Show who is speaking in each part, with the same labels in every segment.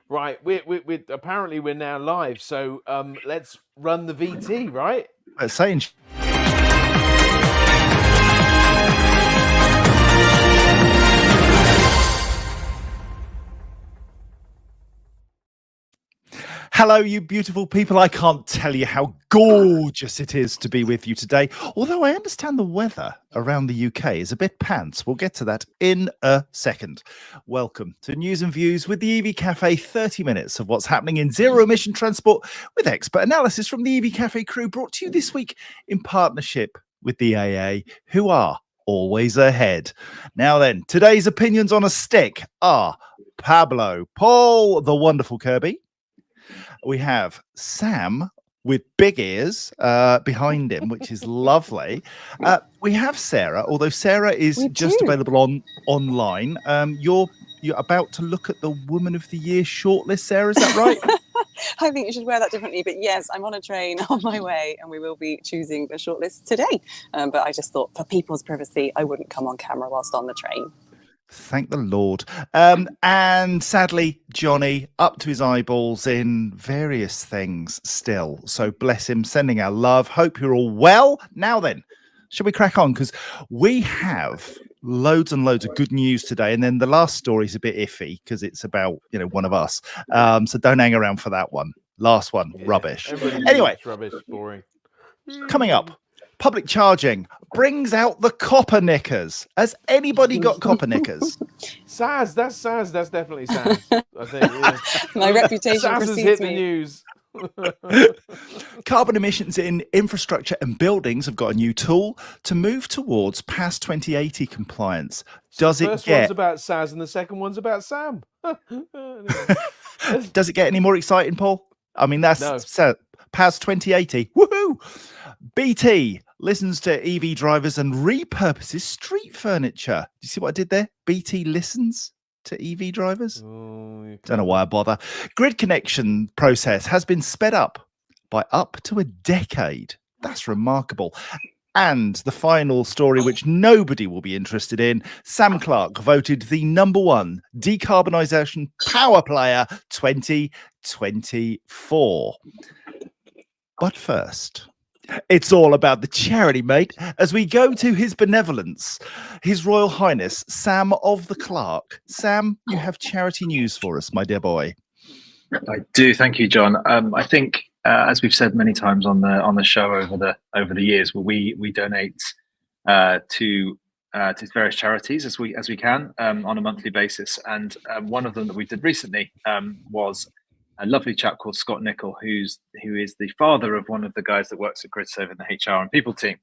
Speaker 1: Right, we apparently we're now live, so let's run the VT, right?
Speaker 2: Saying hello, you beautiful people. I can't tell you how gorgeous it is to be with you today. Although I understand the weather around the UK is a bit pants. We'll get to that in a second. Welcome to News and Views with the EV Café, 30 minutes of what's happening in zero-emission transport with expert analysis from the EV Café crew, brought to you this week in partnership with the AA, who are always ahead. Now then, today's opinions on a stick are Pablo, Paul, the wonderful Kirby. We have Sam with big ears behind him, which is lovely. We have Sarah, although Sarah is just available online. You're about to look at the Woman of the Year shortlist, Sarah, is that right?
Speaker 3: I think you should wear that differently, but yes, I'm on a train on my way and we will be choosing a shortlist today. But I just thought for people's privacy, I wouldn't come on camera whilst on the train.
Speaker 2: Thank the Lord. And sadly, Johnny, up to his eyeballs in various things still. So bless him, sending our love. Hope you're all well. Now then, shall we crack on? Because we have loads and loads of good news today. And then the last story is a bit iffy because it's about, one of us. So don't hang around for that one. Last one, rubbish. Anyway,
Speaker 1: rubbish, boring.
Speaker 2: Coming up. Public charging brings out the copper knickers. Has anybody got copper knickers?
Speaker 1: Saz, that's definitely Saz. I think. Yeah.
Speaker 3: My reputation
Speaker 1: Saz has
Speaker 3: precedes
Speaker 1: hit
Speaker 3: me.
Speaker 1: the news.
Speaker 2: Carbon emissions in infrastructure and buildings have got a new tool to move towards past 2080 compliance. Does it
Speaker 1: First one's about Saz and the second one's about Sam.
Speaker 2: Does it get any more exciting, Paul? I mean, that's past 2080. Woohoo! BT listens to EV drivers and repurposes street furniture. Do you see what I did there? BT listens to EV drivers. Don't know why I bother. Grid connection process has been sped up by up to a decade. That's remarkable. And the final story, which nobody will be interested in, Sam Clark voted the #1 decarbonisation power player 2024. But first, it's all about the charity, mate, as we go to His Benevolence, His Royal Highness, Sam of the Clark. Sam, you have charity news for us, my dear boy.
Speaker 4: I do, thank you, John. I think, as we've said many times on the show over the years, we donate to various charities as we can on a monthly basis, and one of them that we did recently was a lovely chap called Scott Nichol, who is the father of one of the guys that works at GridServe in the HR and people team.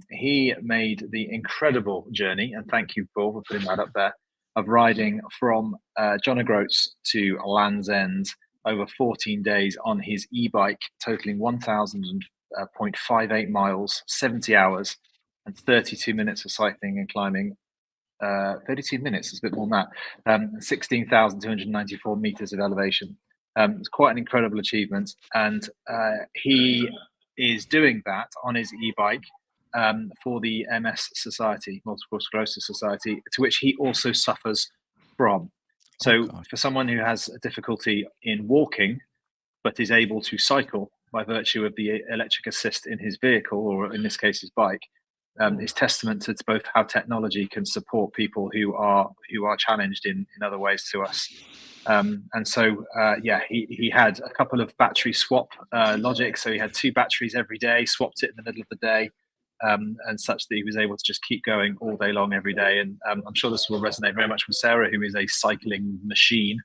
Speaker 4: He made the incredible journey, and thank you, Paul, for putting that up there, of riding from John O'Groats to Land's End over 14 days on his e-bike, totaling 1,000.58 miles, 70 hours, and 32 minutes of cycling and climbing. 32 minutes is a bit more than that. 16,294 meters of elevation. It's quite an incredible achievement, and he is doing that on his e-bike for the MS Society, Multiple Sclerosis Society, to which he also suffers from. So for someone who has a difficulty in walking, but is able to cycle by virtue of the electric assist in his vehicle, or in this case his bike, is testament to both how technology can support people who are challenged in other ways to us. And so, he had a couple of battery swap logic. So he had 2 batteries every day, swapped it in the middle of the day, and such that he was able to just keep going all day long every day. And I'm sure this will resonate very much with Sarah, who is a cycling machine.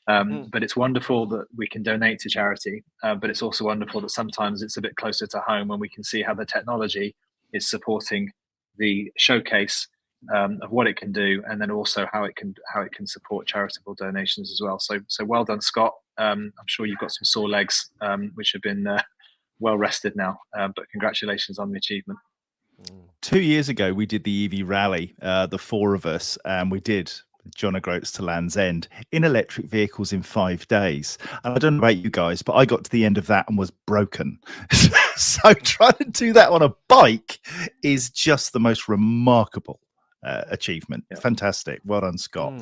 Speaker 4: But it's wonderful that we can donate to charity. But it's also wonderful that sometimes it's a bit closer to home when we can see how the technology is supporting the showcase of what it can do, and then also how it can support charitable donations as well. So well done, Scott. I'm sure you've got some sore legs, which have been well rested now. But congratulations on the achievement.
Speaker 2: 2 years ago, we did the EV rally, the 4 of us, and we did John O'Groats to Land's End in electric vehicles in 5 days. And I don't know about you guys, but I got to the end of that and was broken. So trying to do that on a bike is just the most remarkable achievement. Fantastic. Well done, Scott.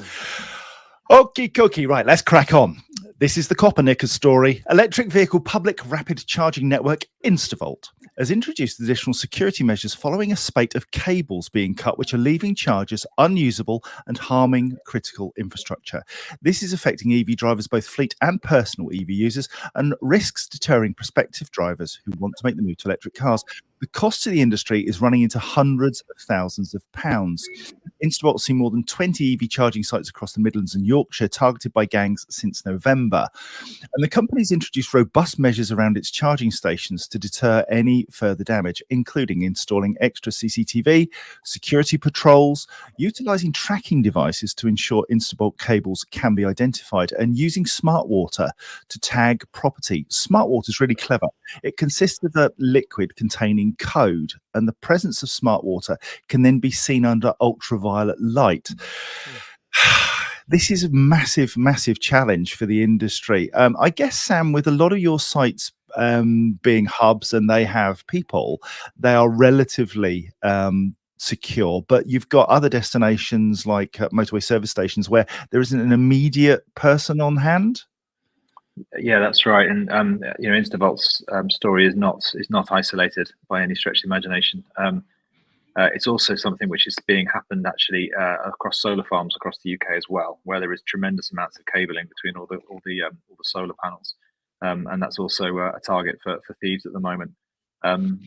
Speaker 2: Okie dokie. Right, let's crack on. This is the Coppernickers story. Electric vehicle public rapid charging network Instavolt has introduced additional security measures following a spate of cables being cut, which are leaving chargers unusable and harming critical infrastructure. This is affecting EV drivers, both fleet and personal EV users, and risks deterring prospective drivers who want to make the move to electric cars. The cost to the industry is running into hundreds of thousands of pounds. Instavolt has seen more than 20 EV charging sites across the Midlands and Yorkshire targeted by gangs since November. And the company's introduced robust measures around its charging stations to deter any further damage, including installing extra CCTV, security patrols, utilising tracking devices to ensure Instavolt cables can be identified, and using smart water to tag property. Smart water is really clever. It consists of a liquid containing code, and the presence of smart water can then be seen under ultraviolet light. This is a massive, massive challenge for the industry. I guess, Sam, with a lot of your sites being hubs and they have people, they are relatively secure, but you've got other destinations like motorway service stations where there isn't an immediate person on hand.
Speaker 4: Yeah, that's right. And Instavolt's story is not isolated by any stretch of the imagination. It's also something which is being happened actually across solar farms across the UK as well, where there is tremendous amounts of cabling between all the solar panels, and that's also a target for thieves at the moment.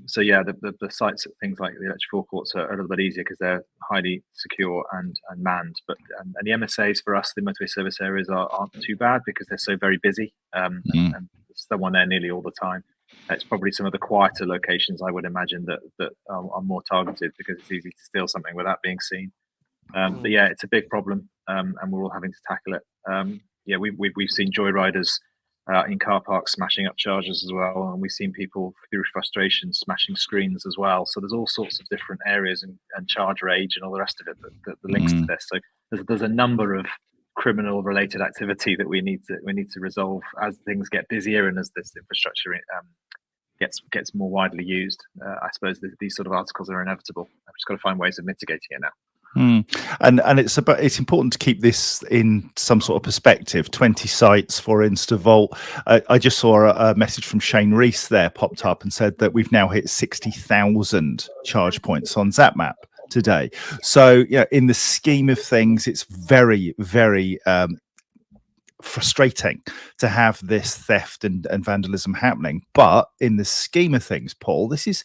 Speaker 4: So yeah, the sites at things like the electric forecourts are a little bit easier because they're highly secure and manned. But and the MSAs for us, the motorway service areas, aren't too bad because they're so very busy, and there's someone there nearly all the time. It's probably some of the quieter locations, I would imagine, that are more targeted because it's easy to steal something without being seen. But yeah, it's a big problem, and we're all having to tackle it. Yeah, we've seen joyriders in car parks smashing up chargers as well, and we've seen people through frustration smashing screens as well. So there's all sorts of different areas and charger age and all the rest of it that links to this. So there's a number of criminal related activity that we need to resolve as things get busier and as this infrastructure gets more widely used. I suppose these sort of articles are inevitable. I've just got to find ways of mitigating it now.
Speaker 2: And it's important to keep this in some sort of perspective. 20 sites for Instavolt. I just saw a message from Shane Rees there popped up and said that we've now hit 60,000 charge points on ZapMap today. So yeah, in the scheme of things, it's very, very frustrating to have this theft and vandalism happening. But in the scheme of things, Paul, this is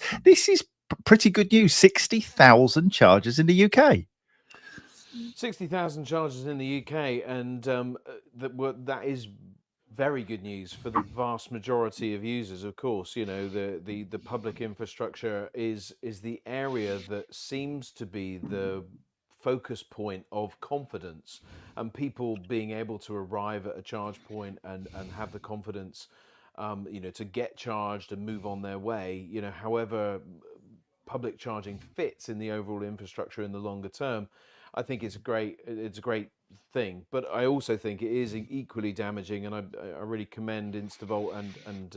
Speaker 2: pretty good news. 60,000 chargers in the UK.
Speaker 1: 60,000 chargers in the UK, and that is very good news for the vast majority of users. Of course, you know, the public infrastructure is the area that seems to be the focus point of confidence, and people being able to arrive at a charge point and have the confidence, you know, to get charged and move on their way. You know, however public charging fits in the overall infrastructure in the longer term, I think it's a great thing. But I also think it is equally damaging, and I really commend Instavolt and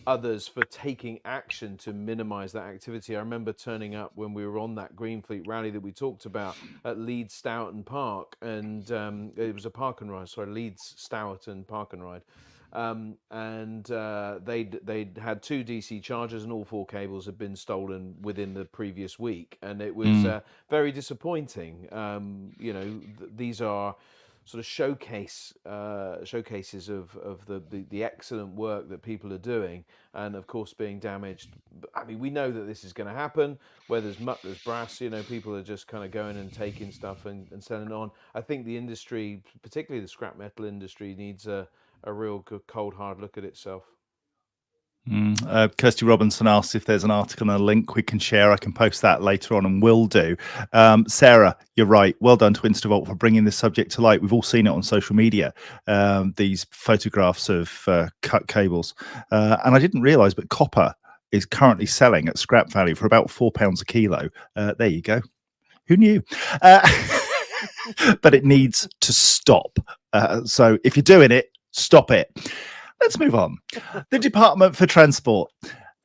Speaker 1: others for taking action to minimise that activity. I remember turning up when we were on that Greenfleet rally that we talked about at Leeds Stourton Park, and it was a park and ride. Sorry, Leeds Stourton Park and Ride. And they'd had 2 DC chargers, and all 4 cables had been stolen within the previous week, and it was very disappointing. You know, these are sort of showcases of the excellent work that people are doing, and of course being damaged. I mean, we know that this is going to happen. Where there's muck, there's brass. You know, people are just kind of going and taking stuff and selling it on. I think the industry, particularly the scrap metal industry, needs a real good cold hard look at itself.
Speaker 2: Kirsty Robinson asked if there's an article and a link we can share. I can post that later on, and will do. Sarah, you're right. Well done to Instavolt for bringing this subject to light. We've all seen it on social media, these photographs of cut cables. And I didn't realise, but copper is currently selling at scrap value for about £4 a kilo. There you go. Who knew? But it needs to stop. So if you're doing it, stop it. Let's move on. The Department for Transport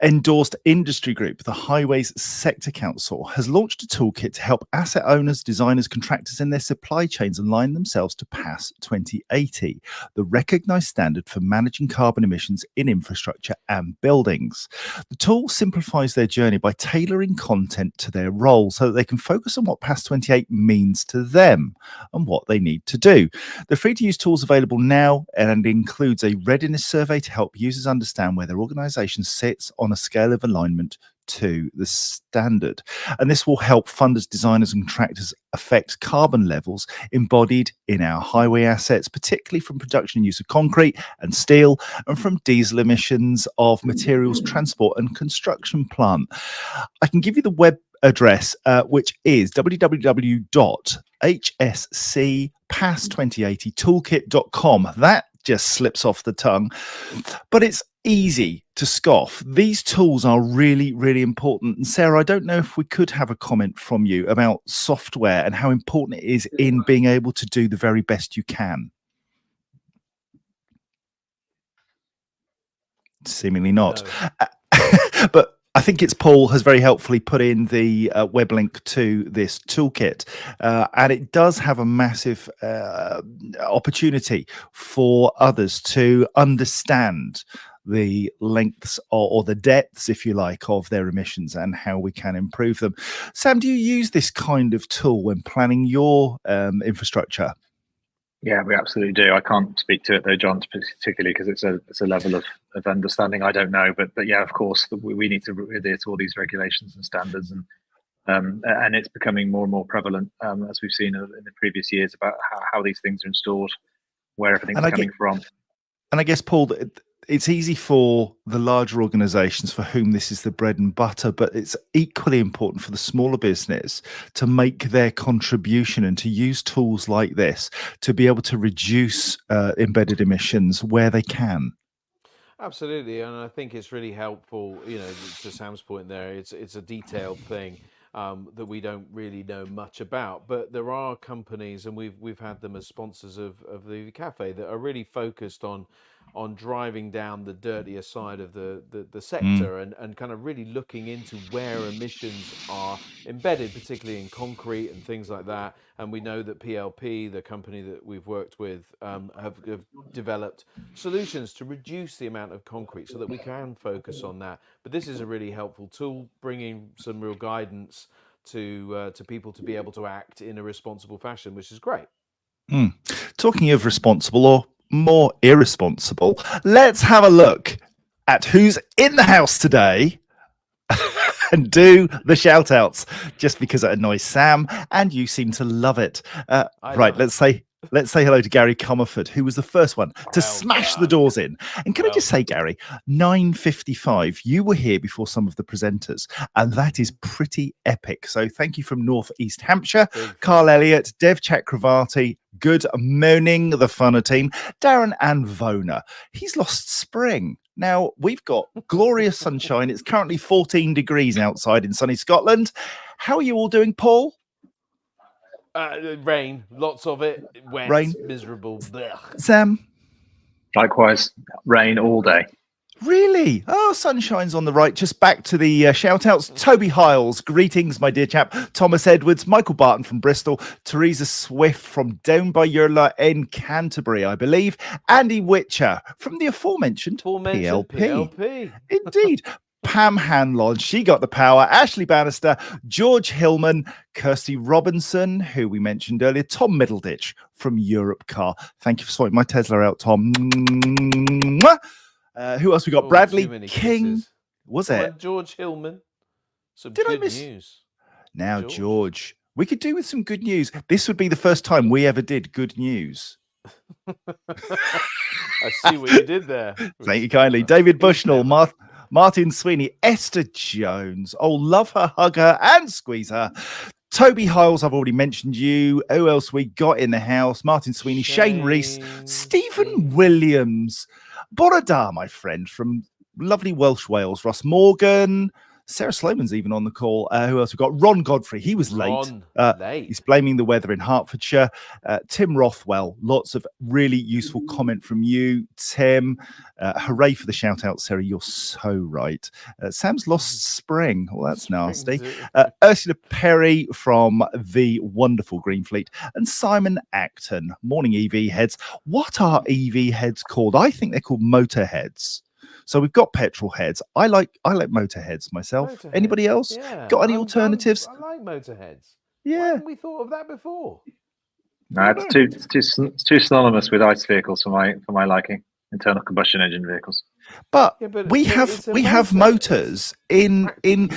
Speaker 2: endorsed industry group, the Highways Sector Council, has launched a toolkit to help asset owners, designers, contractors, and their supply chains align themselves to PAS 2080, the recognised standard for managing carbon emissions in infrastructure and buildings. The tool simplifies their journey by tailoring content to their role so that they can focus on what PAS 28 means to them and what they need to do. The free-to-use tool is available now and includes a readiness survey to help users understand where their organisation sits on a scale of alignment to the standard. And this will help funders, designers and contractors affect carbon levels embodied in our highway assets, particularly from production and use of concrete and steel and from diesel emissions of materials, transport and construction plant. I can give you the web address, which is www.hscpas2080toolkit.com. That just slips off the tongue, but it's easy to scoff. These tools are really, really important. And Sarah, I don't know if we could have a comment from you about software and how important it is in being able to do the very best you can. Seemingly not. No. But I think it's Paul has very helpfully put in the web link to this toolkit, and it does have a massive opportunity for others to understand the lengths or the depths, if you like, of their emissions and how we can improve them. Sam, do you use this kind of tool when planning your infrastructure?
Speaker 4: Yeah, we absolutely do. I can't speak to it though, John, particularly because it's a level of understanding I don't know. But yeah, of course, we need to adhere to all these regulations and standards, and it's becoming more and more prevalent as we've seen in the previous years about how these things are installed, where everything's coming from.
Speaker 2: And I guess, Paul, it's easy for the larger organizations for whom this is the bread and butter, but it's equally important for the smaller business to make their contribution and to use tools like this to be able to reduce embedded emissions where they can.
Speaker 1: Absolutely, and I think it's really helpful, you know, to Sam's point there, it's a detailed thing that we don't really know much about, but there are companies, and we've had them as sponsors of the Café, that are really focused on driving down the dirtier side of the sector and kind of really looking into where emissions are embedded, particularly in concrete and things like that. And we know that PLP, the company that we've worked with, have developed solutions to reduce the amount of concrete so that we can focus on that. But this is a really helpful tool, bringing some real guidance to people to be able to act in a responsible fashion, which is great.
Speaker 2: Talking of responsible, or more irresponsible, let's have a look at who's in the house today and do the shout outs, just because it annoys Sam and you seem to love it. Right, let's say hello to Gary Comerford, who was the first one to smash the doors in. And can I just say, Gary, 9:55, you were here before some of the presenters, and that is pretty epic. So thank you from North East Hampshire, Carl Elliott, Dev Chakravarti, good morning, the funner team, Darren and Vona. He's lost spring. Now, we've got glorious sunshine. It's currently 14 degrees outside in sunny Scotland. How are you all doing, Paul?
Speaker 1: Rain, lots of it, wet,
Speaker 2: rain,
Speaker 1: miserable. Blech.
Speaker 2: Sam?
Speaker 4: Likewise, rain all day.
Speaker 2: Really? Oh, sunshine's on the right. Just back to the shout-outs. Toby Hiles, greetings, my dear chap. Thomas Edwards, Michael Barton from Bristol, Teresa Swift from down by Yurla in Canterbury, I believe, Andy Witcher from the aforementioned PLP. Indeed. Pam Hanlon, she got the power. Ashley Bannister, George Hillman, Kirsty Robinson, who we mentioned earlier, Tom Middleditch from Europe Car. Thank you for sorting my Tesla out, Tom. Who else we got? Bradley King.
Speaker 1: Kisses.
Speaker 2: Was it?
Speaker 1: George Hillman.
Speaker 2: Did I miss news? Now, George, we could do with some good news. This would be the first time we ever did good news.
Speaker 1: I see what you did there.
Speaker 2: Thank you kindly. David Bushnell, Martin Sweeney, Esther Jones. Oh, love her, hug her, and squeeze her. Toby Hiles, I've already mentioned you. Who else we got in the house? Martin Sweeney, Shane Rees, Stephen Williams, Borodar, my friend, from lovely Welsh Wales, Ross Morgan, Sarah Sloman's even on the call. Who else we've got? Ron Godfrey. He was late.
Speaker 1: Late.
Speaker 2: He's blaming the weather in Hertfordshire. Tim Rothwell. Lots of really useful comment from you, Tim. Hooray for the shout out, Sarah. You're so right. Sam's lost spring. Well, that's nasty. Ursula Perry from the wonderful Greenfleet. And Simon Acton. Morning, EV heads. What are EV heads called? I think they're called motor heads. So we've got petrol heads. I like motorheads myself.
Speaker 1: Motorheads,
Speaker 2: Anybody else
Speaker 1: yeah.
Speaker 2: got any alternatives?
Speaker 1: I like motorheads.
Speaker 2: Yeah.
Speaker 1: Why haven't we thought of that before?
Speaker 4: No, it's too synonymous with ICE vehicles for my liking. Internal combustion engine vehicles.
Speaker 2: But,
Speaker 1: Yeah, but
Speaker 2: we
Speaker 1: it's
Speaker 2: have motors in
Speaker 1: too.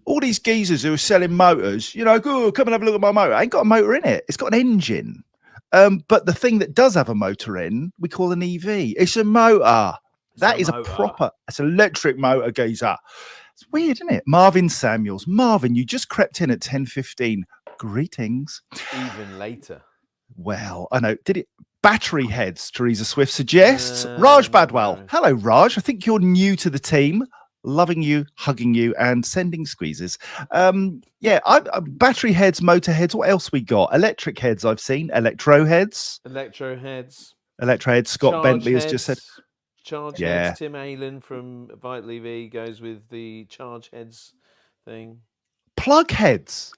Speaker 2: all these geezers who are selling motors. You know, go come and have a look at my motor. I ain't got a motor in it. It's got an engine. But the thing that does have a motor in, we call an EV. It's a motor. It's an electric motor, geezer. It's weird, isn't it? Marvin Samuels. Marvin, you just crept in at 10:15. Greetings.
Speaker 1: Even later.
Speaker 2: Well, I know. Did it? Battery heads, Teresa Swift suggests. Raj Badwell.
Speaker 1: No.
Speaker 2: Hello, Raj. I think you're new to the team. Loving you, hugging you, and sending squeezes. Battery heads, motor heads. What else we got? Electric heads, I've seen. Electro heads. Scott
Speaker 1: Charge
Speaker 2: Bentley
Speaker 1: heads.
Speaker 2: has just said.
Speaker 1: Charge heads. Tim Aylen from Vital EV goes with the charge heads thing.
Speaker 2: Plug heads.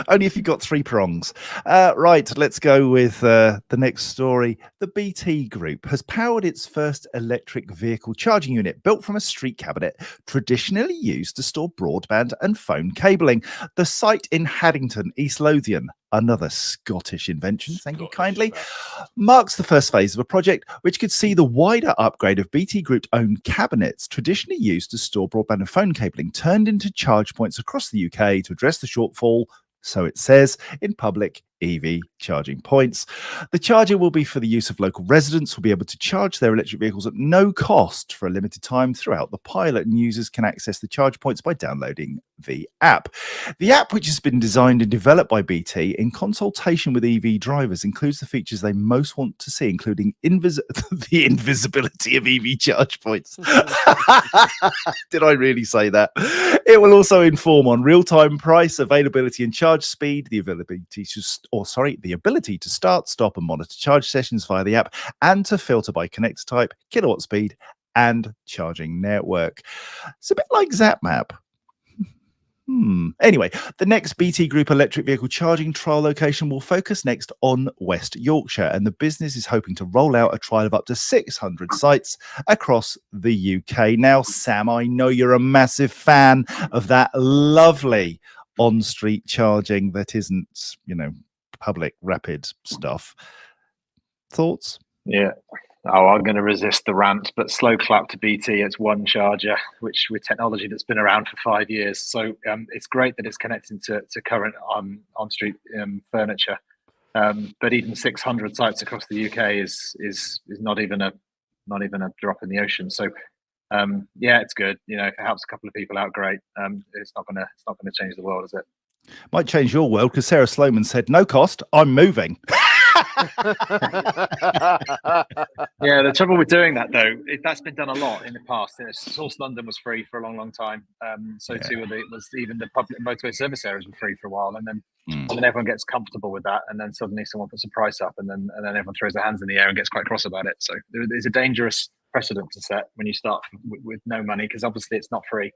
Speaker 2: Only if you've got 3 prongs. Right, let's go with the next story. The BT Group has powered its first electric vehicle charging unit built from a street cabinet traditionally used to store broadband and phone cabling. The site in Haddington, East Lothian, another Scottish invention, thank you kindly, marks the first phase of a project which could see the wider upgrade of BT Group-owned cabinets traditionally used to store broadband and phone cabling turned into charge points across the UK to address the shortfall, so it says, in public EV charging points. The charger will be for the use of local residents who will be able to charge their electric vehicles at no cost for a limited time throughout the pilot, and users can access the charge points by downloading the app. The app, which has been designed and developed by BT in consultation with EV drivers, includes the features they most want to see, including the invisibility of EV charge points. Did I really say that? It will also inform on real-time price, availability and charge speed, the ability to start, stop and monitor charge sessions via the app, and to filter by connector type, kilowatt speed and charging network. It's a bit like ZapMap. Anyway, the next BT Group electric vehicle charging trial location will focus next on West Yorkshire, and the business is hoping to roll out a trial of up to 600 sites across the UK. Now, Sam, I know you're a massive fan of that lovely on-street charging that isn't, public rapid stuff. Thoughts?
Speaker 4: Yeah. Oh, I'm going to resist the rant, but slow clap to BT. It's one charger, which with technology that's been around for 5 years. So it's great that it's connecting to current on-street furniture. But even 600 sites across the UK is not even a drop in the ocean. So it's good. If it helps a couple of people out, great. It's not gonna change the world, is it?
Speaker 2: Might change your world because Sarah Sloman said, "No cost, I'm moving."
Speaker 4: Yeah, the trouble with doing that though, that's been done a lot in the past. Source London was free for a long time. Too was even the public motorway service areas were free for a while, and then everyone gets comfortable with that, and then suddenly someone puts a price up, and then everyone throws their hands in the air and gets quite cross about it. So there's a dangerous precedent to set when you start with no money, because obviously it's not free.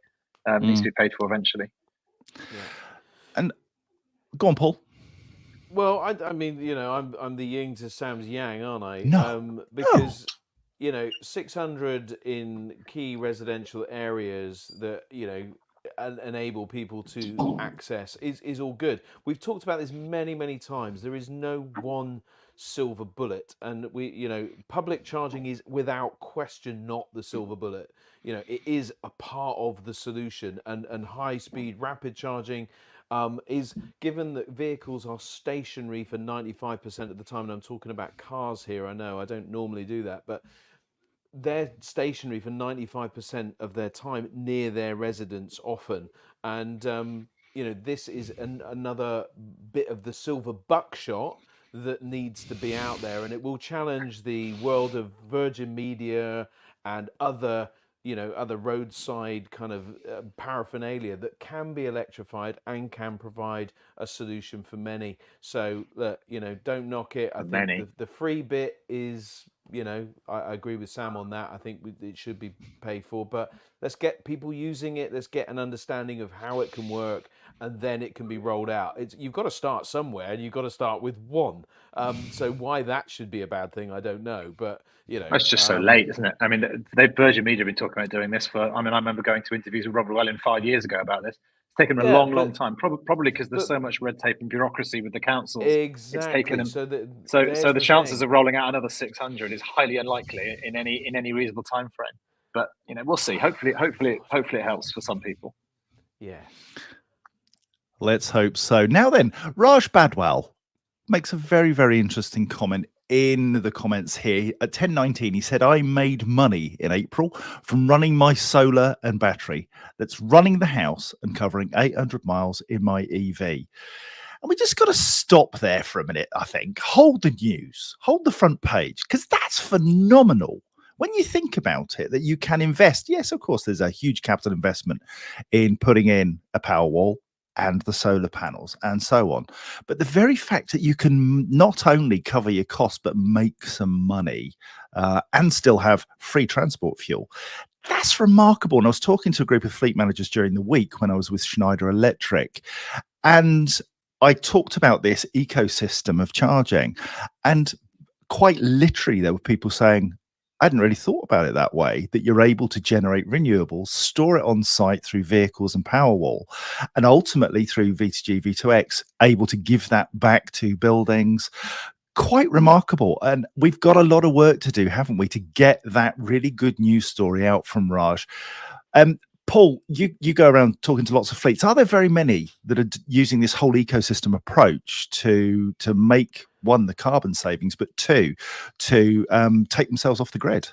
Speaker 4: It needs to be paid for eventually.
Speaker 1: Yeah.
Speaker 2: And go on, Paul.
Speaker 1: Well, I mean, I'm the yin to Sam's yang, aren't I?
Speaker 2: No.
Speaker 1: Because 600 in key residential areas that enable people to access is all good. We've talked about this many times. There is no one silver bullet, and public charging is without question not the silver bullet. It is a part of the solution, and high speed rapid charging is, given that vehicles are stationary for 95% of the time, and I'm talking about cars here, I know I don't normally do that, but they're stationary for 95% of their time near their residence often, and this is another bit of the silver buckshot that needs to be out there, and it will challenge the world of Virgin Media and other other roadside kind of paraphernalia that can be electrified and can provide a solution for many. So don't knock it. I
Speaker 4: For
Speaker 1: think
Speaker 4: many.
Speaker 1: the free bit is, I agree with Sam on that. I think it should be paid for, but let's get people using it. Let's get an understanding of how it can work, and then it can be rolled out. You've got to start somewhere, and you've got to start with one. So why that should be a bad thing, I don't know. But
Speaker 4: That's just so late, isn't it? I mean, Virgin Media have been talking about doing this for. I mean, I remember going to interviews with Rob Llewellyn 5 years ago about this. It's taken them a
Speaker 1: yeah,
Speaker 4: long, long time. Probably because there's
Speaker 1: but
Speaker 4: so much red tape and bureaucracy with the councils. It's taken
Speaker 1: exactly.
Speaker 4: them.
Speaker 1: So
Speaker 4: So
Speaker 1: there's
Speaker 4: the
Speaker 1: the
Speaker 4: chances
Speaker 1: thing.
Speaker 4: of rolling out another 600 is highly unlikely in any reasonable time frame. But we'll see. Hopefully it helps for some people.
Speaker 1: Yes.
Speaker 2: Let's hope so. Now then, Raj Badwal makes a very, very interesting comment in the comments here. At 10:19, he said, I made money in April from running my solar and battery that's running the house and covering 800 miles in my EV. And we just got to stop there for a minute, I think. Hold the news, hold the front page, because that's phenomenal. When you think about it, that you can invest. Yes, of course, there's a huge capital investment in putting in a power wall and the solar panels and so on. But the very fact that you can not only cover your costs, but make some money and still have free transport fuel, that's remarkable. And I was talking to a group of fleet managers during the week when I was with Schneider Electric, and I talked about this ecosystem of charging, and quite literally there were people saying, I hadn't really thought about it that way, that you're able to generate renewables, store it on site through vehicles and Powerwall, and ultimately through V2G, V2X, able to give that back to buildings. Quite remarkable. And we've got a lot of work to do, haven't we, to get that really good news story out from Raj. Paul, you go around talking to lots of fleets. Are there very many that are using this whole ecosystem approach to make, one, the carbon savings, but two, to take themselves off the grid?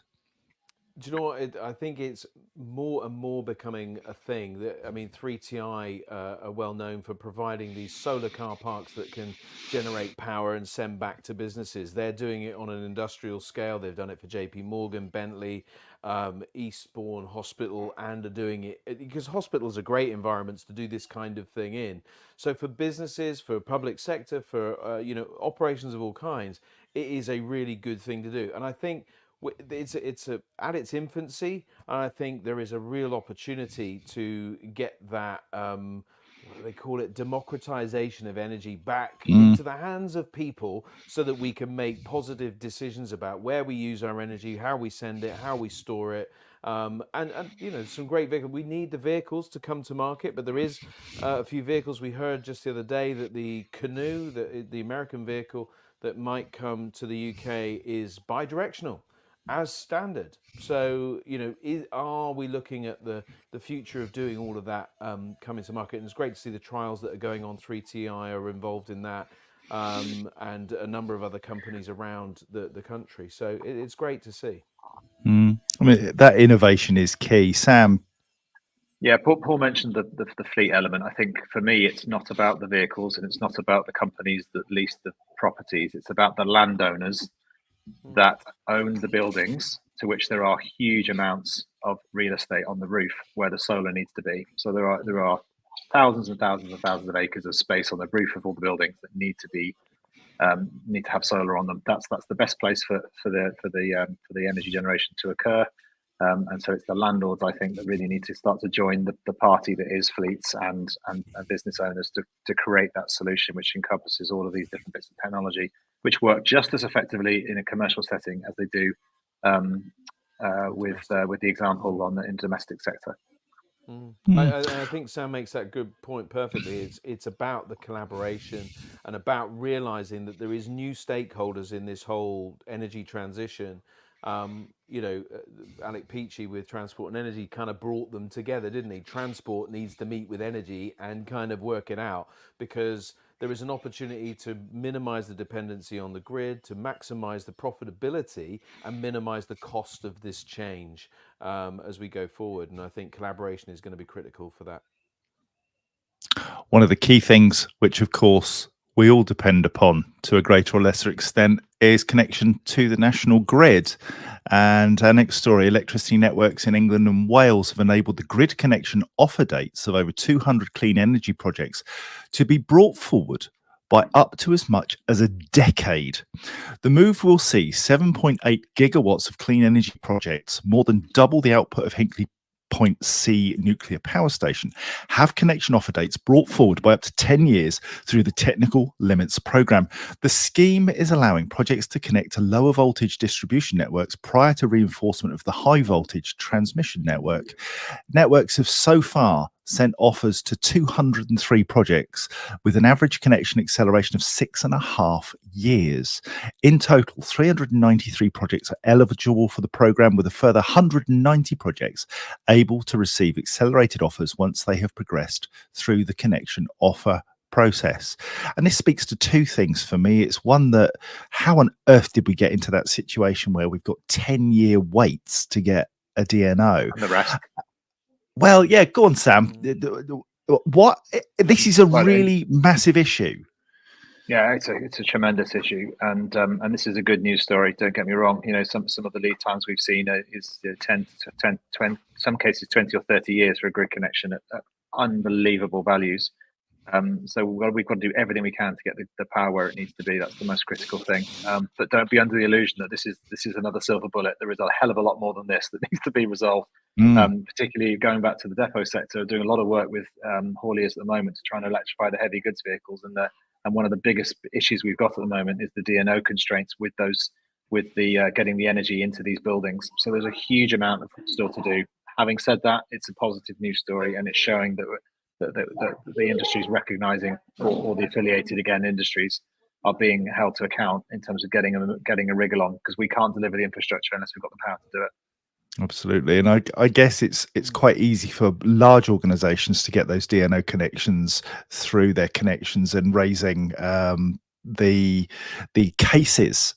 Speaker 1: Do you know what? I think it's more and more becoming a thing. That, I mean, 3TI are well known for providing these solar car parks that can generate power and send back to businesses. They're doing it on an industrial scale. They've done it for JP Morgan, Bentley, Eastbourne Hospital, and are doing it because hospitals are great environments to do this kind of thing in. So for businesses, for public sector, for operations of all kinds, it is a really good thing to do. And I think it's at its infancy. I think there is a real opportunity to get that what do they call it, democratization of energy back into the hands of people, so that we can make positive decisions about where we use our energy, how we send it, how we store it. And some great vehicles. We need the vehicles to come to market, but there is a few vehicles. We heard just the other day that the Canoe, the American vehicle that might come to the UK, is bi-directional as standard. So, are we looking at the future of doing all of that coming to market? And it's great to see the trials that are going on. 3TI are involved in that, and a number of other companies around the country. So it's great to see.
Speaker 2: I mean, that innovation is key. Sam?
Speaker 4: Yeah, Paul mentioned the fleet element. I think for me, it's not about the vehicles and it's not about the companies that lease the properties. It's about the landowners that own the buildings, to which there are huge amounts of real estate on the roof where the solar needs to be. So there are thousands and thousands and thousands of acres of space on the roof of all the buildings that need to have solar on them. That's the best place for the energy generation to occur. And so it's the landlords, I think, that really need to start to join the party that is fleets and business owners to create that solution, which encompasses all of these different bits of technology, which work just as effectively in a commercial setting as they do with the example in domestic sector.
Speaker 1: I think Sam makes that good point perfectly. It's about the collaboration and about realizing that there is new stakeholders in this whole energy transition. Alec Peachy with Transport and Energy kind of brought them together, didn't he? Transport needs to meet with energy and kind of work it out, because there is an opportunity to minimize the dependency on the grid, to maximize the profitability and minimize the cost of this change as we go forward. And I think collaboration is going to be critical for that.
Speaker 2: One of the key things, which of course we all depend upon to a greater or lesser extent, is connection to the national grid. And our next story, electricity networks in England and Wales have enabled the grid connection offer dates of over 200 clean energy projects to be brought forward by up to as much as a decade. The move will see 7.8 gigawatts of clean energy projects, more than double the output of Hinkley Point C nuclear power station, have connection offer dates brought forward by up to 10 years through the Technical Limits Programme. The scheme is allowing projects to connect to lower voltage distribution networks prior to reinforcement of the high voltage transmission network. Networks have so far sent offers to 203 projects with an average connection acceleration of 6.5 years. In total, 393 projects are eligible for the programme, with a further 190 projects able to receive accelerated offers once they have progressed through the connection offer process. And this speaks to two things for me. It's one, that how on earth did we get into that situation where we've got 10-year waits to get a DNO?
Speaker 4: And the rest.
Speaker 2: Well, yeah, go on, Sam. What? This is a
Speaker 4: Well,
Speaker 2: really massive issue.
Speaker 4: Yeah, it's a tremendous issue, and this is a good news story. Don't get me wrong. You know, some of the lead times we've seen is 10 to 10, 20, some cases 20 or 30 years for a grid connection at unbelievable values. So we've got to do everything we can to get the power where it needs to be. That's the most critical thing. But don't be under the illusion that this is another silver bullet. There is a hell of a lot more than this that needs to be resolved. Particularly going back to the depot sector, doing a lot of work with hauliers at the moment to try and electrify the heavy goods vehicles, and one of the biggest issues we've got at the moment is the DNO constraints with the getting the energy into these buildings. So there's a huge amount of still to do. Having said that, it's a positive news story, and it's showing that the industry is recognizing, or the affiliated again industries are being held to account in terms of getting a wriggle on, because we can't deliver the infrastructure unless we've got the power to do it. Absolutely.
Speaker 2: And I guess it's quite easy for large organizations to get those DNO connections through their connections and raising the cases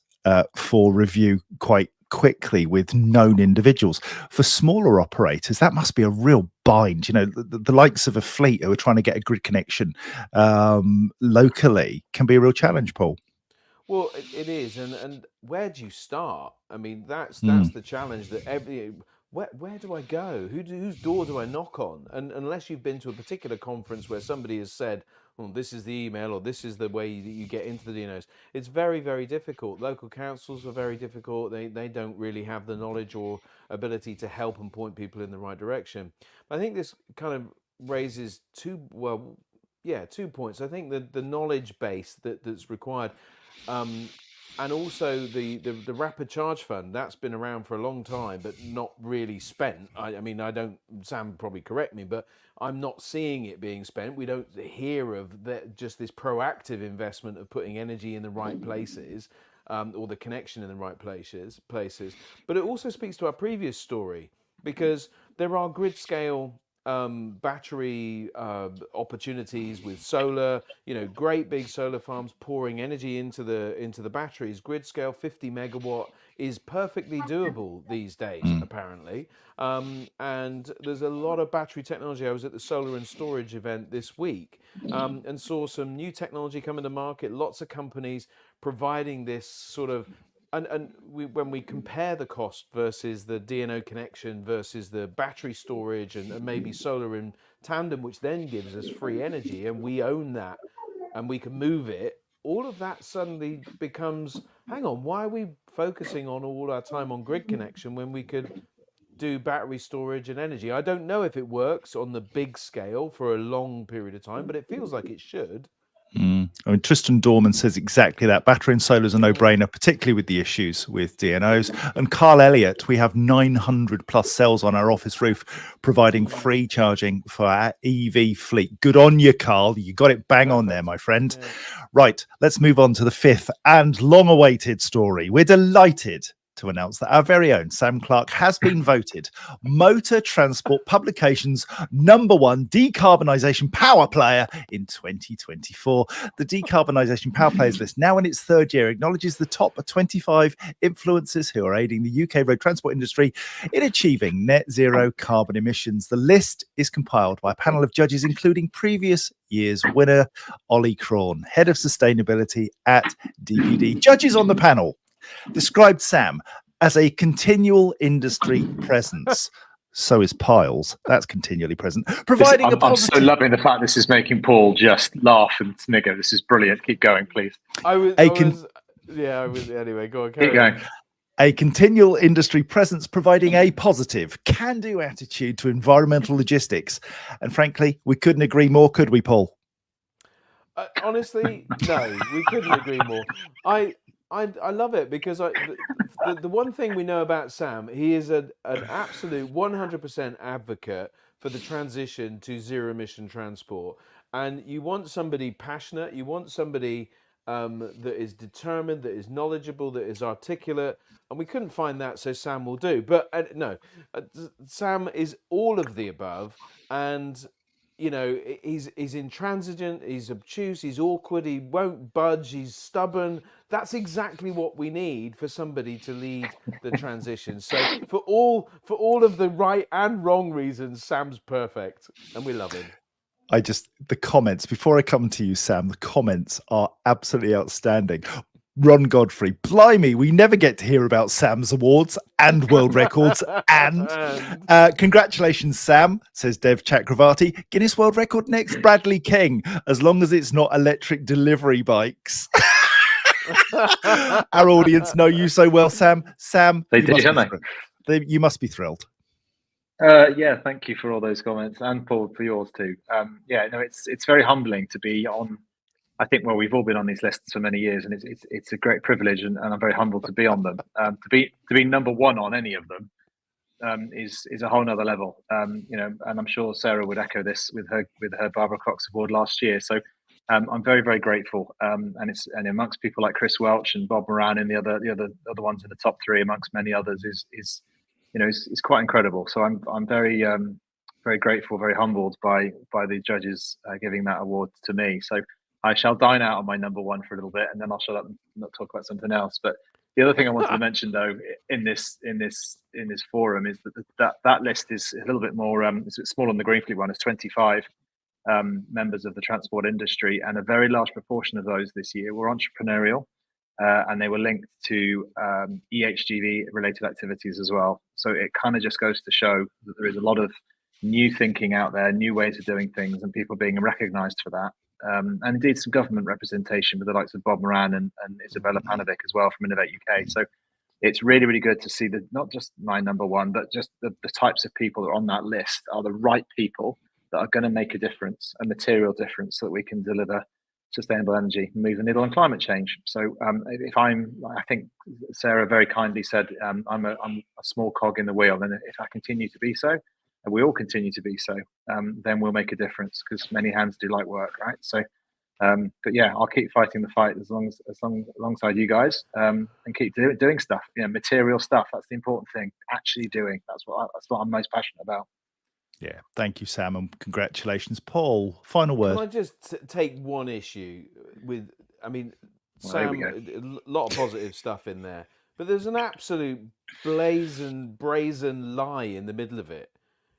Speaker 2: for review quite quickly with known individuals. For smaller operators, that must be a real bind. You know, the likes of a fleet who are trying to get a grid connection locally can be a real challenge, Paul.
Speaker 1: Well, it is, and where do you start? I mean, that's the challenge. That where do I go? Whose door do I knock on? And unless you've been to a particular conference where somebody has said, "Well, this is the email," or "This is the way that you get into the DNOs," it's very, very difficult. Local councils are very difficult. They don't really have the knowledge or ability to help and point people in the right direction. I think this kind of raises two points. I think the knowledge base that's required. And also the rapid charge fund, that's been around for a long time, but not really spent. I mean, Sam probably correct me, but I'm not seeing it being spent. We don't hear of just this proactive investment of putting energy in the right places, or the connection in the right places. But it also speaks to our previous story, because there are grid scale battery opportunities with solar, great big solar farms pouring energy into the batteries. Grid scale 50 megawatt is perfectly doable these days, apparently. And there's a lot of battery technology. I was at the solar and storage event this week, and saw some new technology coming to market. Lots of companies providing this sort of, when we compare the cost versus the DNO connection versus the battery storage and maybe solar in tandem, which then gives us free energy and we own that and we can move it, all of that suddenly becomes, hang on, why are we focusing on all our time on grid connection when we could do battery storage and energy? I don't know if it works on the big scale for a long period of time, but it feels like it should.
Speaker 2: I mean, Tristan Dorman says exactly that. Battery and solar is a no-brainer, particularly with the issues with DNOs. And Carl Elliott, we have 900 plus cells on our office roof, providing free charging for our EV fleet. Good on you, Carl. You got it bang on there, my friend. Right, let's move on to the fifth and long-awaited story. We're delighted to announce that our very own Sam Clark has been voted Motor Transport Publications #1 decarbonisation power player in 2024. The decarbonisation power players list, now in its third year, acknowledges the top 25 influencers who are aiding the UK road transport industry in achieving net zero carbon emissions. The list is compiled by a panel of judges, including previous year's winner, Ollie Crawn, head of sustainability at DPD. Judges on the panel described Sam as a continual industry presence. So is Piles. That's continually present. Providing
Speaker 4: I'm so loving the fact this is making Paul just laugh and snigger. This is brilliant. Keep going, please.
Speaker 1: Anyway, go on.
Speaker 4: Keep going.
Speaker 2: A continual industry presence, providing a positive, can-do attitude to environmental logistics. And frankly, we couldn't agree more, could we, Paul?
Speaker 1: Honestly, no, we couldn't agree more. I love it because the one thing we know about Sam, he is an absolute 100% advocate for the transition to zero emission transport. And you want somebody passionate, you want somebody that is determined, that is knowledgeable, that is articulate. And we couldn't find that, so Sam will do. But no, Sam is all of the above. And you know, he's intransigent, he's obtuse, he's awkward, he won't budge, he's stubborn. That's exactly what we need for somebody to lead the transition. So for all of the right and wrong reasons, Sam's perfect, and we love him.
Speaker 2: The comments, before I come to you, Sam, the comments are absolutely outstanding. Ron Godfrey, blimey, we never get to hear about Sam's awards and world records. And congratulations, Sam, says Dev Chakravarti. Guinness World Record next, Bradley King, as long as it's not electric delivery bikes. Our audience know you so well, Sam. Sam,
Speaker 4: They do, don't
Speaker 2: they? You must be thrilled.
Speaker 4: Yeah, thank you for all those comments, and Paul for yours too. It's very humbling to be on. I think, well, we've all been on these lists for many years, and it's a great privilege, and I'm very humbled to be on them. To be #1 on any of them is a whole nother level. And I'm sure Sarah would echo this with her Barbara Cox Award last year. So I'm very, very grateful. And amongst people like Chris Welch and Bob Moran and the other ones in the top 3, amongst many others, is quite incredible. So I'm very very grateful, very humbled by the judges giving that award to me. So I shall dine out on my #1 for a little bit, and then I'll shut up and not talk about something else. But the other thing I wanted to mention, though, in this forum, is that list is a little bit more. It's a bit smaller than the Greenfleet one. It's 25 members of the transport industry, and a very large proportion of those this year were entrepreneurial, and they were linked to EHGV related activities as well. So it kind of just goes to show that there is a lot of new thinking out there, new ways of doing things, and people being recognised for that. And indeed some government representation with the likes of Bob Moran and Isabella Panovic as well from Innovate UK. So it's really, really good to see that not just my #1, but just the types of people that are on that list are the right people that are going to make a difference, a material difference, so that we can deliver sustainable energy, move the needle on climate change. So I think Sarah very kindly said, I'm a small cog in the wheel, and if I continue to be so, and we all continue to be so, then we'll make a difference, because many hands do light work, right? So, but yeah, I'll keep fighting the fight alongside you guys, and keep doing stuff, material stuff. That's the important thing. Actually doing. That's what I'm most passionate about.
Speaker 2: Yeah, thank you, Sam, and congratulations, Paul. Final word.
Speaker 1: Can I just take one issue with? I mean, Sam, a lot of positive stuff in there, but there's an absolute brazen lie in the middle of it.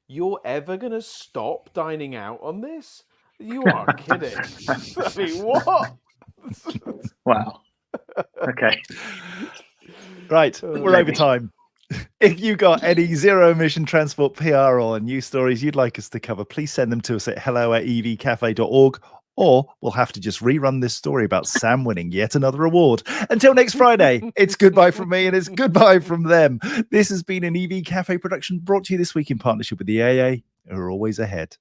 Speaker 1: You're ever going to stop dining out on this? You are kidding. I mean, what?
Speaker 4: Wow. Okay.
Speaker 2: Right, we're over time. If you got any zero emission transport PR or news stories you'd like us to cover, please send them to us at hello@evcafe.org, or we'll have to just rerun this story about Sam winning yet another award. Until next Friday, it's goodbye from me and it's goodbye from them. This has been an EV Cafe production brought to you this week in partnership with the AA, who are always ahead.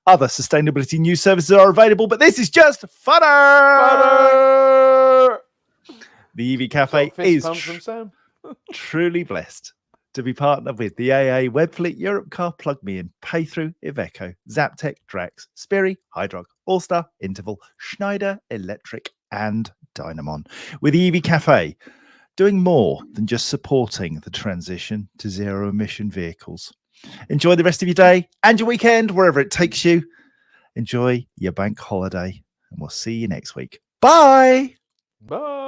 Speaker 2: Other sustainability news services are available, but this is just funner. The EV Cafe is
Speaker 1: from Sam.
Speaker 2: Truly blessed to be partnered with the AA, Webfleet, Europe Car, Plug Me In, Paythrough, Iveco, Zaptec, Drax, Spiri, Hydrog, Allstar, Interval, Schneider Electric, and Dynamon. With the EV Cafe, doing more than just supporting the transition to zero-emission vehicles. Enjoy the rest of your day and your weekend, wherever it takes you. Enjoy your bank holiday, and we'll see you next week. Bye!
Speaker 1: Bye.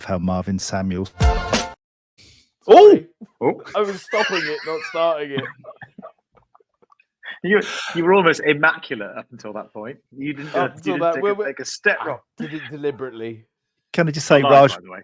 Speaker 2: How Marvin Samuels.
Speaker 1: Sorry.
Speaker 4: Oh,
Speaker 1: I was stopping it, not starting it.
Speaker 4: you were almost immaculate up until that point. You didn't,
Speaker 1: Up
Speaker 4: you
Speaker 1: until
Speaker 4: didn't
Speaker 1: that,
Speaker 4: take a step
Speaker 1: I
Speaker 4: wrong.
Speaker 1: did it deliberately.
Speaker 2: Can I just say,
Speaker 4: Live,
Speaker 2: Raj,
Speaker 4: by the way.